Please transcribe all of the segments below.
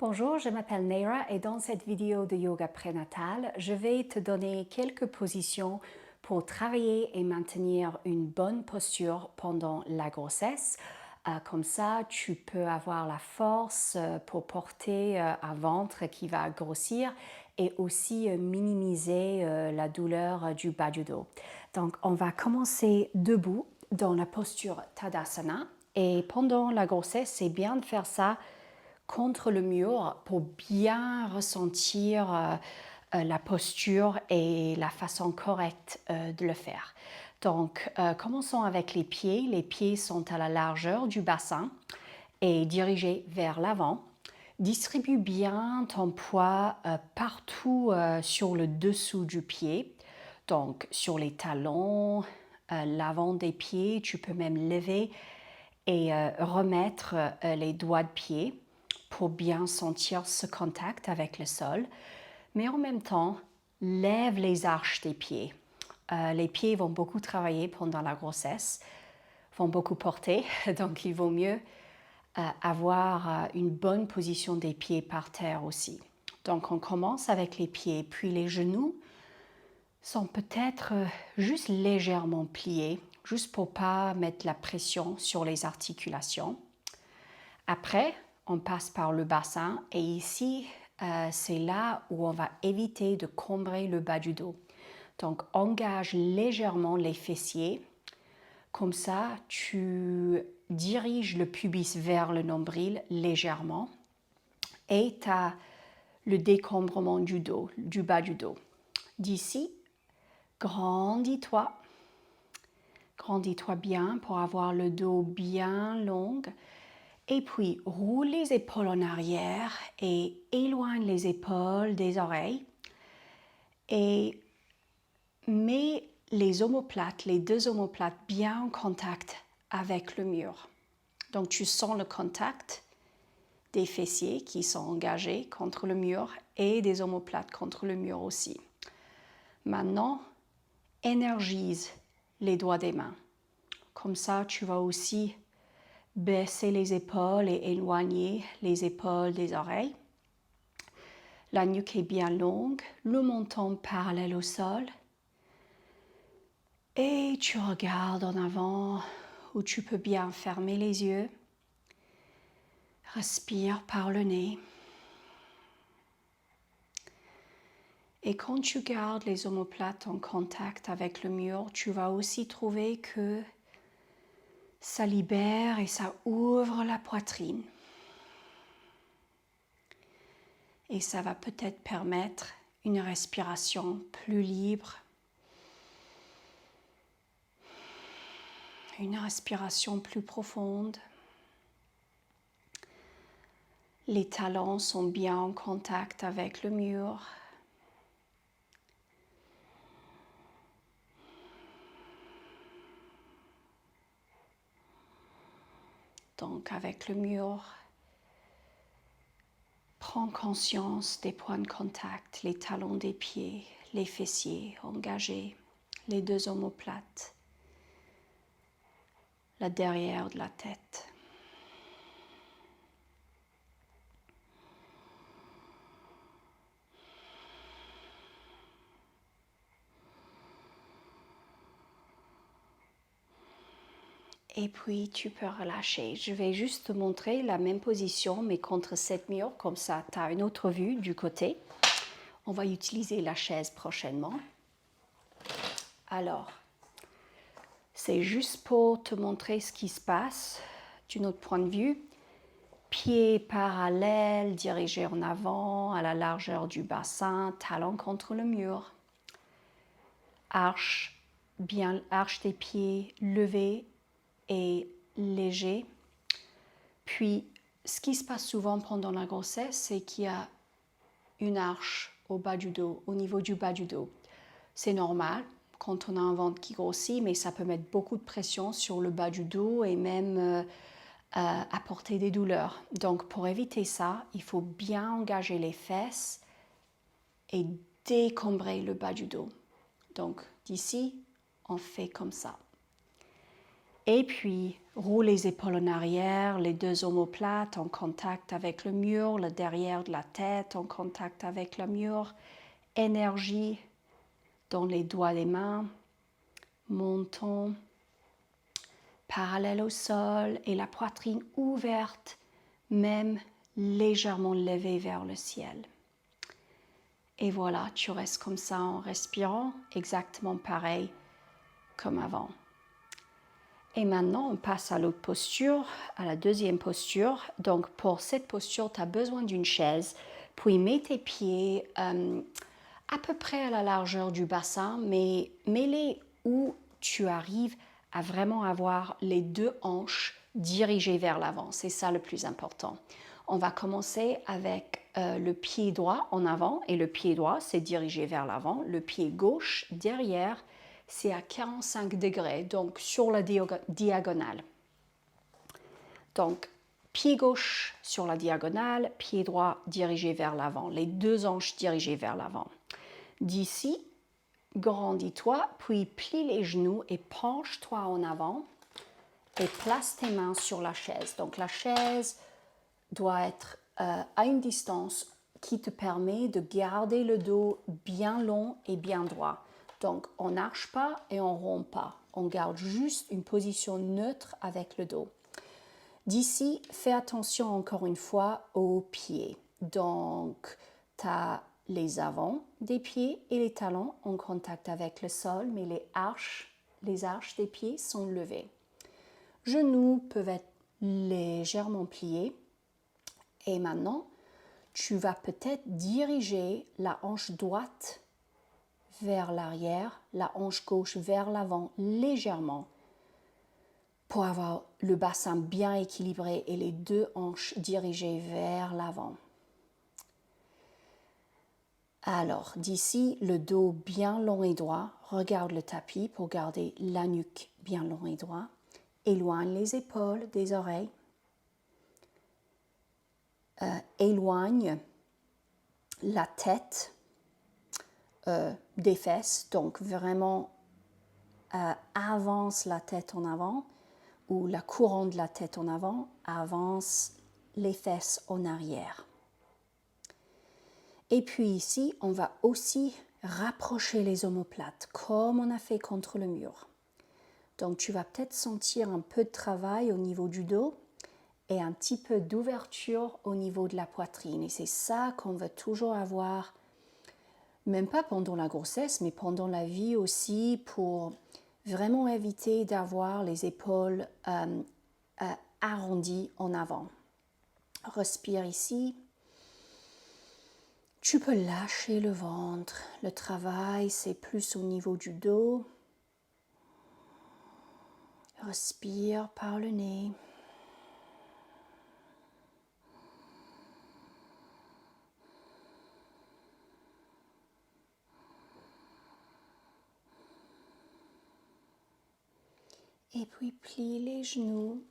Bonjour, je m'appelle Neira et dans cette vidéo de yoga prénatal, je vais te donner quelques positions pour travailler et maintenir une bonne posture pendant la grossesse. Comme ça, tu peux avoir la force pour porter un ventre qui va grossir et aussi minimiser la douleur du bas du dos. Donc, on va commencer debout dans la posture Tadasana et pendant la grossesse, c'est bien de faire ça contre le mur pour bien ressentir la posture et la façon correcte de le faire. Donc, commençons avec les pieds. Les pieds sont à la largeur du bassin et dirigés vers l'avant. Distribue bien ton poids partout sur le dessous du pied, donc sur les talons, l'avant des pieds. Tu peux même lever et remettre les doigts de pied pour bien sentir ce contact avec le sol. Mais en même temps, lève les arches des pieds. Les pieds vont beaucoup travailler pendant la grossesse, vont beaucoup porter, donc il vaut mieux avoir une bonne position des pieds par terre aussi. Donc on commence avec les pieds, puis les genoux sont peut-être juste légèrement pliés, juste pour pas mettre la pression sur les articulations. Après, on passe par le bassin et ici, c'est là où on va éviter de combrer le bas du dos. Donc, engage légèrement les fessiers. Comme ça, tu diriges le pubis vers le nombril légèrement et tu as le décombrement du dos, du bas du dos. D'ici, grandis-toi. Grandis-toi bien pour avoir le dos bien long. Et puis, roule les épaules en arrière et éloigne les épaules des oreilles. Et mets les omoplates, les deux omoplates bien en contact avec le mur. Donc, tu sens le contact des fessiers qui sont engagés contre le mur et des omoplates contre le mur aussi. Maintenant, énergise les doigts des mains. Comme ça, tu vas aussi baisser les épaules et éloigner les épaules des oreilles. La nuque est bien longue, le menton parallèle au sol. Et tu regardes en avant où tu peux bien fermer les yeux. Respire par le nez. Et quand tu gardes les omoplates en contact avec le mur, tu vas aussi trouver que ça libère et ça ouvre la poitrine. Et ça va peut-être permettre une respiration plus libre. Une respiration plus profonde. Les talons sont bien en contact avec le mur. Donc avec le mur, prends conscience des points de contact, les talons des pieds, les fessiers engagés, les deux omoplates, la derrière de la tête. Et puis tu peux relâcher. Je vais juste te montrer la même position mais contre cette mur, comme ça tu as une autre vue du côté. On va utiliser la chaise prochainement. Alors, c'est juste pour te montrer ce qui se passe d'un autre point de vue. Pieds parallèles, dirigés en avant à la largeur du bassin, talons contre le mur. Arche des pieds levés et légers. Puis, ce qui se passe souvent pendant la grossesse, c'est qu'il y a une arche au bas du dos, au niveau du bas du dos. C'est normal quand on a un ventre qui grossit, mais ça peut mettre beaucoup de pression sur le bas du dos et même apporter des douleurs. Donc pour éviter ça, il faut bien engager les fesses et décombrer le bas du dos. Donc d'ici, on fait comme ça. Et puis, roule les épaules en arrière, les deux omoplates en contact avec le mur, le derrière de la tête en contact avec le mur. Énergie dans les doigts des mains. Menton parallèle au sol et la poitrine ouverte, même légèrement levée vers le ciel. Et voilà, tu restes comme ça en respirant, exactement pareil comme avant. Et maintenant, on passe à l'autre posture, à la deuxième posture. Donc, pour cette posture, tu as besoin d'une chaise. Puis, mets tes pieds à peu près à la largeur du bassin, mais mets-les où tu arrives à vraiment avoir les deux hanches dirigées vers l'avant. C'est ça le plus important. On va commencer avec le pied droit en avant, et le pied droit, c'est dirigé vers l'avant. Le pied gauche, derrière, c'est à 45 degrés, donc sur la diagonale. Donc, pied gauche sur la diagonale, pied droit dirigé vers l'avant, les deux hanches dirigées vers l'avant. D'ici, grandis-toi, puis plie les genoux et penche-toi en avant et place tes mains sur la chaise. Donc, la chaise doit être à une distance qui te permet de garder le dos bien long et bien droit. Donc, on n'arche pas et on ne rompt pas. On garde juste une position neutre avec le dos. D'ici, fais attention encore une fois aux pieds. Donc, tu as les avants des pieds et les talons en contact avec le sol, mais les arches des pieds sont levées. Genoux peuvent être légèrement pliés. Et maintenant, tu vas peut-être diriger la hanche droite vers l'arrière, la hanche gauche vers l'avant légèrement pour avoir le bassin bien équilibré et les deux hanches dirigées vers l'avant. Alors, d'ici, le dos bien long et droit, regarde le tapis pour garder la nuque bien long et droit. Éloigne les épaules des oreilles. Éloigne la tête des fesses, donc vraiment avance la tête en avant ou la couronne de la tête en avant, avance les fesses en arrière. Et puis ici, on va aussi rapprocher les omoplates comme on a fait contre le mur. Donc tu vas peut-être sentir un peu de travail au niveau du dos et un petit peu d'ouverture au niveau de la poitrine. Et c'est ça qu'on veut toujours avoir, même pas pendant la grossesse, mais pendant la vie aussi, pour vraiment éviter d'avoir les épaules arrondies en avant. Respire ici. Tu peux lâcher le ventre. Le travail, c'est plus au niveau du dos. Respire par le nez. Et puis plie les genoux.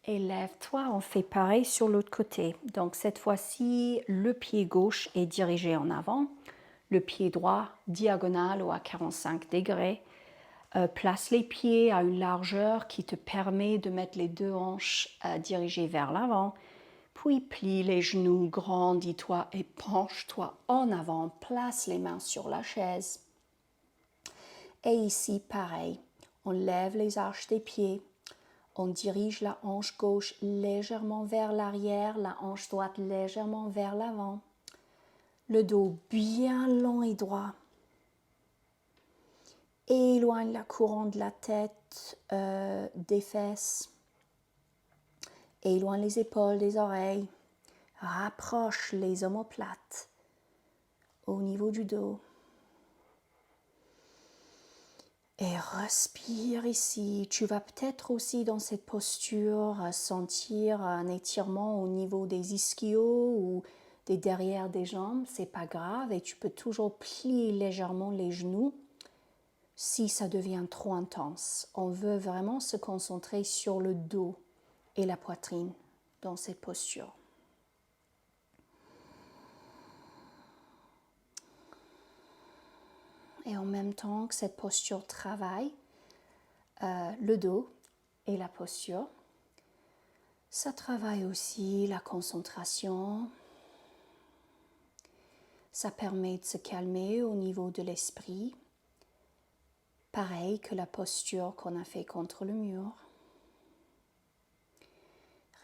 Et lève-toi, on fait pareil sur l'autre côté. Donc cette fois-ci, le pied gauche est dirigé en avant, le pied droit diagonal ou à 45 degrés. Place les pieds à une largeur qui te permet de mettre les deux hanches dirigées vers l'avant. Puis plie les genoux, grandis-toi et penche-toi en avant. Place les mains sur la chaise. Et ici, pareil, on lève les arches des pieds. On dirige la hanche gauche légèrement vers l'arrière, la hanche droite légèrement vers l'avant. Le dos bien long et droit. Éloigne la couronne de la tête des fesses. Éloigne les épaules des oreilles. Rapproche les omoplates au niveau du dos. Et respire ici. Tu vas peut-être aussi dans cette posture sentir un étirement au niveau des ischios ou des derrière des jambes. C'est pas grave et tu peux toujours plier légèrement les genoux si ça devient trop intense. On veut vraiment se concentrer sur le dos et la poitrine dans cette posture. Et en même temps que cette posture travaille le dos, et la posture. Ça travaille aussi la concentration. Ça permet de se calmer au niveau de l'esprit. Pareil que la posture qu'on a fait contre le mur.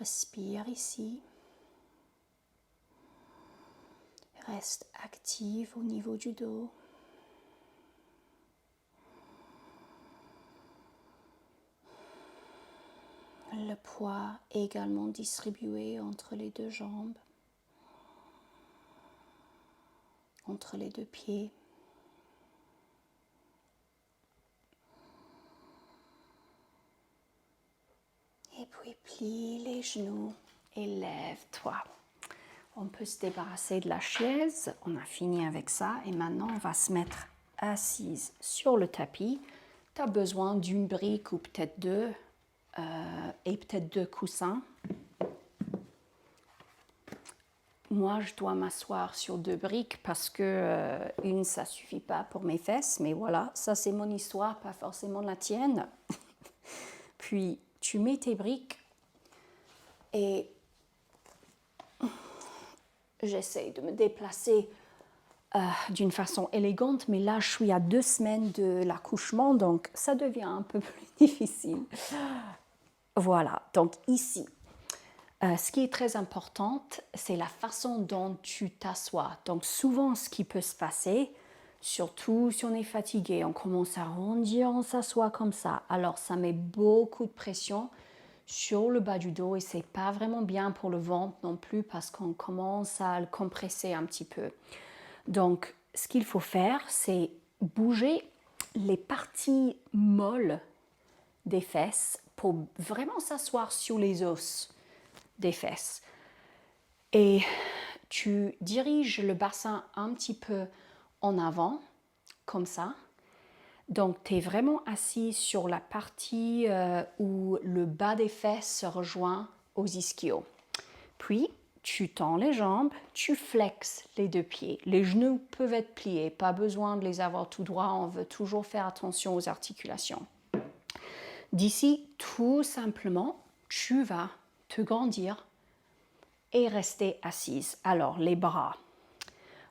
Respire ici. Reste active au niveau du dos. Le poids également distribué entre les deux jambes, entre les deux pieds. Et puis plie les genoux et lève-toi. On peut se débarrasser de la chaise. On a fini avec ça. Et maintenant, on va se mettre assise sur le tapis. Tu as besoin d'une brique ou peut-être deux. Et peut-être 2 coussins. Moi, je dois m'asseoir sur 2 briques parce que une, ça suffit pas pour mes fesses. Mais voilà, ça c'est mon histoire, pas forcément la tienne. Puis, tu mets tes briques et j'essaie de me déplacer d'une façon élégante. Mais là, je suis à 2 semaines de l'accouchement, donc ça devient un peu plus difficile. Voilà, donc ici, ce qui est très important, c'est la façon dont tu t'assois. Donc souvent, ce qui peut se passer, surtout si on est fatigué, on commence à rondir, on s'assoit comme ça. Alors ça met beaucoup de pression sur le bas du dos et c'est pas vraiment bien pour le ventre non plus parce qu'on commence à le compresser un petit peu. Donc ce qu'il faut faire, c'est bouger les parties molles des fesses pour vraiment s'asseoir sur les os des fesses. Et tu diriges le bassin un petit peu en avant, comme ça. Donc, tu es vraiment assis sur la partie où le bas des fesses se rejoint aux ischios. Puis, tu tends les jambes, tu flexes les 2 pieds. Les genoux peuvent être pliés, pas besoin de les avoir tout droits, on veut toujours faire attention aux articulations. D'ici, tout simplement, tu vas te grandir et rester assise. Alors, les bras.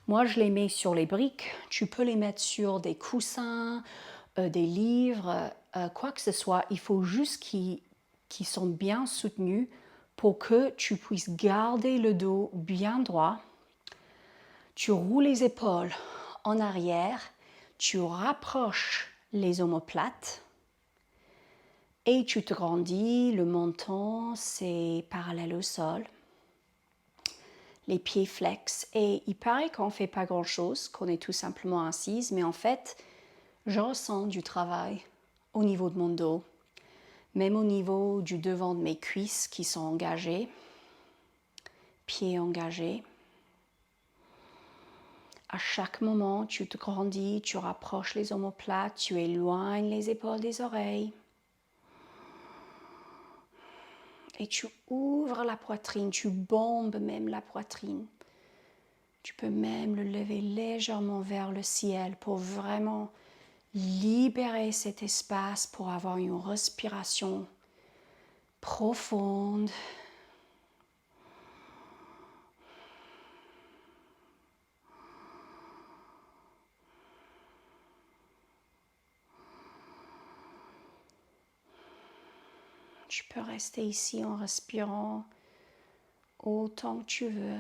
Moi, je les mets sur les briques. Tu peux les mettre sur des coussins, des livres, quoi que ce soit. Il faut juste qu'ils sont bien soutenus pour que tu puisses garder le dos bien droit. Tu roules les épaules en arrière. Tu rapproches les omoplates. Et tu te grandis, le menton, c'est parallèle au sol. Les pieds flexent. Et il paraît qu'on ne fait pas grand-chose, qu'on est tout simplement assise, mais en fait, je ressens du travail au niveau de mon dos, même au niveau du devant de mes cuisses qui sont engagées, pieds engagés. À chaque moment, tu te grandis, tu rapproches les omoplates, tu éloignes les épaules des oreilles. Et tu ouvres la poitrine, tu bombes même la poitrine. Tu peux même le lever légèrement vers le ciel pour vraiment libérer cet espace pour avoir une respiration profonde. Tu peux rester ici en respirant autant que tu veux.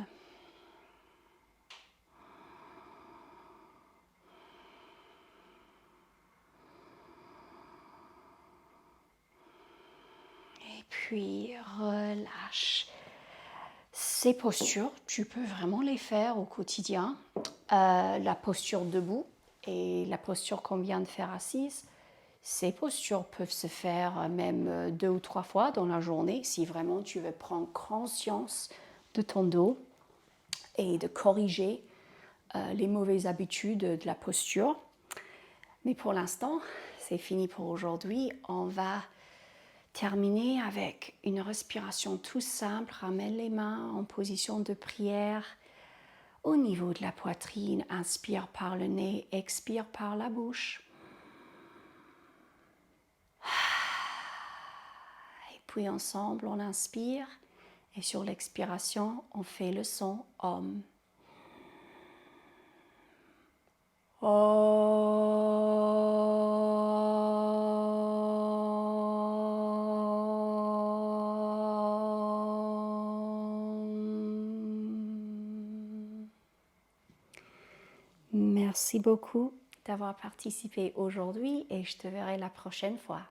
Et puis relâche. Ces postures, tu peux vraiment les faire au quotidien. La posture debout et la posture qu'on vient de faire assise. Ces postures peuvent se faire même 2 ou 3 fois dans la journée si vraiment tu veux prendre conscience de ton dos et de corriger les mauvaises habitudes de la posture. Mais pour l'instant, c'est fini pour aujourd'hui. On va terminer avec une respiration tout simple. Ramène les mains en position de prière au niveau de la poitrine. Inspire par le nez, expire par la bouche. Puis ensemble, on inspire et sur l'expiration, on fait le son Om. Merci beaucoup d'avoir participé aujourd'hui et je te verrai la prochaine fois.